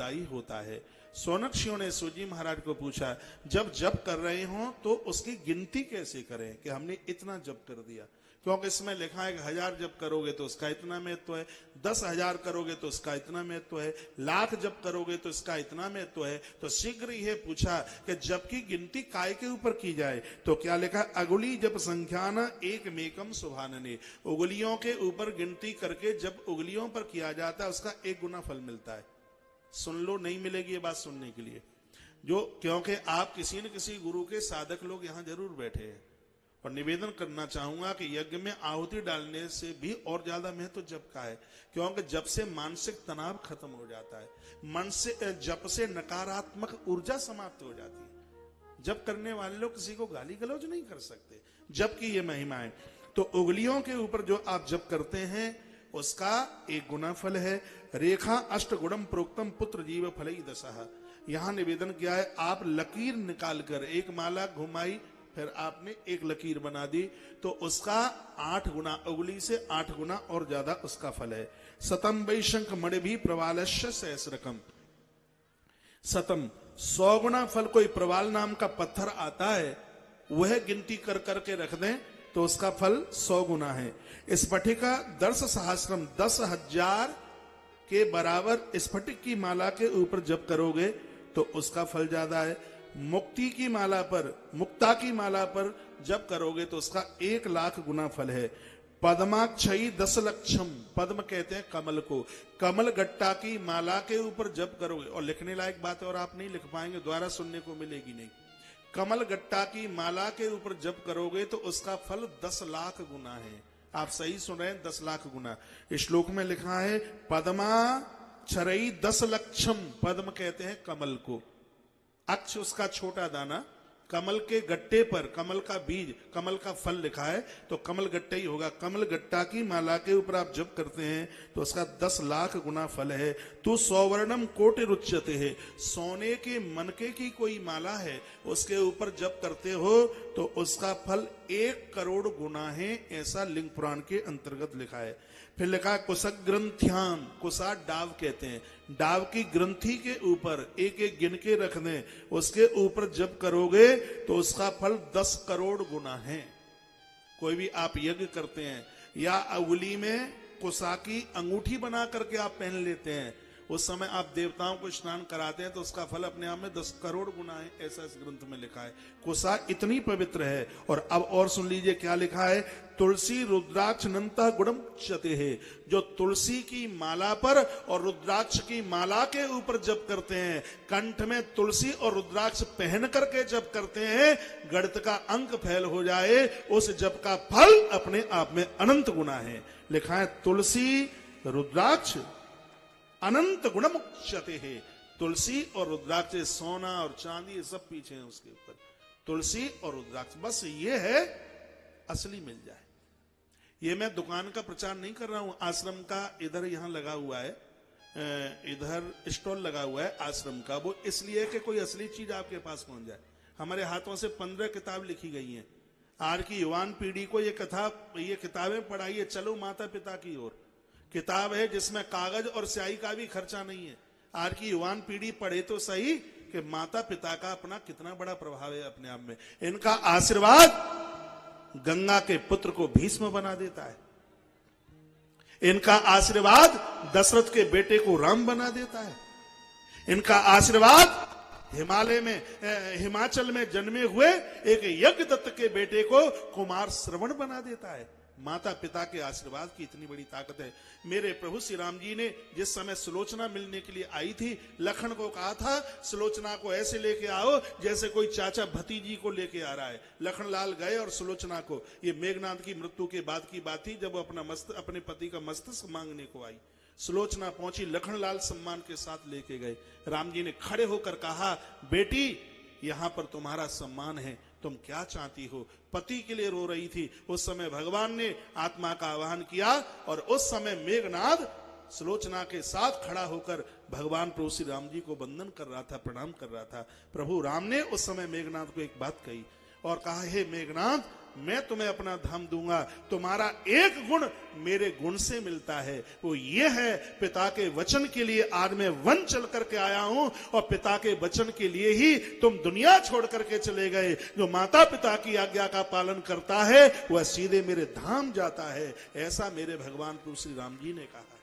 फलदायी होता है। सोनक्षियों ने सूजी महाराज को पूछा, जब जप कर रहे हो तो उसकी गिनती कैसे करें कि हमने इतना जप कर दिया, क्योंकि इसमें लिखा है कि 1000 जप करोगे तो उसका इतना महत्व है, 10,000 करोगे तो उसका इतना महत्व है, 1,00,000 जप करोगे तो इसका इतना महत्व है। तो शीघ्र ही पूछा कि जप की गिनती काय के ऊपर की जाए, तो क्या लिखा, अगुली जप संख्या न एक मेकम सुभानने, उंगलियों के ऊपर गिनती करके जब उंगलियों पर किया जाता है उसका 1 गुना फल मिलता है। सुन लो, नहीं मिलेगी ये बात सुनने के लिए, जो क्योंकि आप किसी न किसी गुरु के साधक लोग यहां जरूर बैठे हैं। और निवेदन करना चाहूंगा कि यज्ञ में आहुति डालने से भी और ज्यादा महत्व जप का है, क्योंकि जप से मानसिक तनाव खत्म हो जाता है, मन से जप से नकारात्मक ऊर्जा समाप्त हो जाती है। जप करने वाले लोग किसी को गाली गलौज नहीं कर सकते, जप की ये महिमा है। तो उंगलियों के ऊपर जो आप जप करते हैं उसका 1 गुना फल है। रेखा अष्ट गुणम प्रोक्तम पुत्र जीव फल ही दशा, यहां निवेदन किया है, आप लकीर निकालकर एक माला घुमाई, फिर आपने एक लकीर बना दी, तो उसका 8 गुना, उंगली से 8 गुना और ज्यादा उसका फल है। सतम वैशंक मणि भी प्रवालस्य सहस्रकम, सतम 100 गुना फल। कोई प्रवाल नाम का पत्थर आता है, वह गिनती कर करके रख दें तो उसका फल 100 गुना है। स्फटिका दर्श सहस्रम, 10,000 के बराबर स्फटिक की माला के ऊपर जप करोगे तो उसका फल ज्यादा है। मुक्ति की माला पर, मुक्ता की माला पर जप करोगे तो उसका 1,00,000 गुना फल है। पद्माक्षयी 10 लक्षम, पद्म कहते हैं कमल को, कमल गट्टा की माला के ऊपर जप करोगे, और लिखने लायक बात है और आप नहीं लिख पाएंगे, दोबारा सुनने को मिलेगी नहीं, कमल गट्टा की माला के ऊपर जप करोगे तो उसका फल 10,00,000 गुना है। आप सही सुन रहे हैं, 10,00,000 गुना। श्लोक में लिखा है पद्मा क्षरई 10 लक्षम, पद्म कहते हैं कमल को, अक्ष उसका छोटा दाना, कमल के गट्टे पर कमल का बीज, कमल का फल लिखा है तो कमल गट्टा ही होगा। कमल गट्टा की माला के ऊपर आप जप करते हैं तो उसका 10,00,000 गुना फल है। तू सौवर्णम कोटि रुच्यते है, सोने के मनके की कोई माला है उसके ऊपर जप करते हो तो उसका फल 1 करोड़ गुना है, ऐसा लिंग पुराण के अंतर्गत लिखा है। फिर लिखा कुशक ग्रंथ्याम, कुशा डाव कहते हैं, डाव की ग्रंथि के ऊपर एक एक गिन के रख दें, उसके ऊपर जप करोगे तो उसका फल 10 करोड़ गुना है। कोई भी आप यज्ञ करते हैं या उंगली में कुशा की अंगूठी बना करके आप पहन लेते हैं, उस समय आप देवताओं को स्नान कराते हैं तो उसका फल अपने आप में 10 करोड़ गुना है, ऐसा इस ग्रंथ में लिखा है। कुशा इतनी पवित्र है। और अब और सुन लीजिए क्या लिखा है, तुलसी रुद्राक्ष नंता गुणम क्षते है, जो तुलसी की माला पर और रुद्राक्ष की माला के ऊपर जप करते हैं, कंठ में तुलसी और रुद्राक्ष पहन करके जप करते हैं, गणित का अंक फैल हो जाए, उस जप का फल अपने आप में अनंत गुना है। लिखा है तुलसी रुद्राक्ष अनंत गुणमुच्यते है। तुलसी और रुद्राक्ष, सोना और चांदी ये सब पीछे हैं उसके ऊपर, तुलसी और रुद्राक्ष, बस ये है असली मिल जाए। ये मैं दुकान का प्रचार नहीं कर रहा हूं, आश्रम का इधर यहां लगा हुआ है, इधर स्टॉल लगा हुआ है आश्रम का, वो इसलिए कि कोई असली चीज आपके पास पहुंच जाए। हमारे हाथों से 15 किताब लिखी गई हैं। आज की युवान पीढ़ी को ये किताबें पढ़ाइए, चलो माता पिता की ओर। किताब है जिसमें कागज और स्याही का भी खर्चा नहीं है। आज की युवान पीढ़ी पढ़े तो सही कि माता पिता का अपना कितना बड़ा प्रभाव है अपने आप में। इनका आशीर्वाद गंगा के पुत्र को भीष्म बना देता है, इनका आशीर्वाद दशरथ के बेटे को राम बना देता है, इनका आशीर्वाद हिमाचल में जन्मे हुए एक यज्ञदत्त के बेटे को कुमार श्रवण बना देता है। माता पिता के आशीर्वाद की इतनी बड़ी ताकत है। मेरे प्रभु श्री राम जी ने जिस समय सुलोचना मिलने के लिए आई थी, लखन को कहा था सुलोचना को ऐसे लेके आओ जैसे कोई चाचा भतीजी को लेके आ रहा है। लखन लाल गए और सुलोचना को, ये मेघनाथ की मृत्यु के बाद की बात थी, जब अपने पति का मस्तिष्क मांगने को आई, सुलोचना पहुंची, लखन लाल सम्मान के साथ लेके गए। राम जी ने खड़े होकर कहा, बेटी यहां पर तुम्हारा सम्मान है, तुम क्या चाहती हो? पति के लिए रो रही थी। उस समय भगवान ने आत्मा का आह्वान किया और उस समय मेघनाद सुलोचना के साथ खड़ा होकर भगवान प्रभु श्री राम जी को वंदन कर रहा था, प्रणाम कर रहा था। प्रभु राम ने उस समय मेघनाद को एक बात कही और कहा, हे मेघनाद, मैं तुम्हें अपना धाम दूंगा। तुम्हारा एक गुण मेरे गुण से मिलता है, वो ये है पिता के वचन के लिए आज मैं वन चल करके आया हूं और पिता के वचन के लिए ही तुम दुनिया छोड़ करके चले गए। जो माता पिता की आज्ञा का पालन करता है वह सीधे मेरे धाम जाता है, ऐसा मेरे भगवान प्रभु श्री राम जी ने कहा।